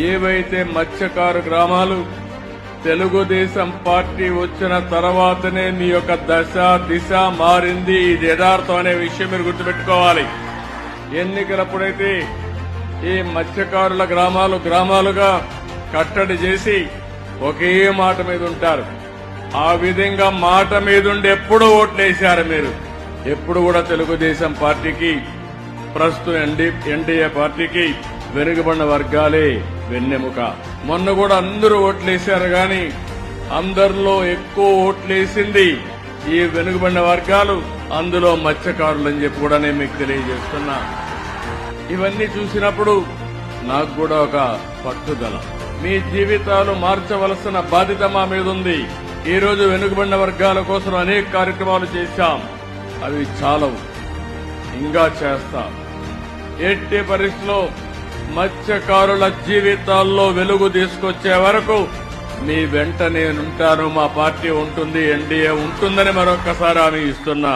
ఏవైతే మత్స్యకారు గ్రామాలు తెలుగుదేశం పార్టీ వచ్చిన తర్వాతనే మీ యొక్క దశ దిశ మారింది. ఇది యథార్థం అనే విషయం మీరు గుర్తుపెట్టుకోవాలి. ఎన్నికలప్పుడైతే ఈ మత్స్యకారుల గ్రామాలుగా కట్టడి చేసి ఒకే మాట మీద ఉంటారు. ఆ విధంగా మాట మీదుండి ఎప్పుడు ఓట్లేశారు మీరు. ఎప్పుడు కూడా తెలుగుదేశం పార్టీకి, ప్రస్తుతం ఎన్డీఏ పార్టీకి వెనుకబడిన వర్గాలే వెన్నెముక. మొన్న కూడా అందరూ ఓట్లేశారు గాని అందరిలో ఎక్కువ ఓట్లేసింది ఈ వెనుకబడిన వర్గాలు, అందులో మత్స్యకారులని చెప్పి కూడా నేను మీకు తెలియజేస్తున్నా. ఇవన్నీ చూసినప్పుడు నాకు కూడా ఒక పట్టుదల. మీ జీవితాలు మార్చవలసిన బాధ్యత మా మీద ఉంది. ఈ రోజు వెనుకబడిన వర్గాల కోసం అనేక కార్యక్రమాలు చేశాం. అవి చాలవు, ఇంకా చేస్తాం. ఎట్టి పరిస్థితిలో మత్స్యకారుల జీవితాల్లో వెలుగు తీసుకొచ్చే వరకు మీ వెంట నేనుంటాను. మా పార్టీ ఉంటుంది, ఎన్డీఏ ఉంటుందని మరొక్కసారి హామీ ఇస్తున్నా.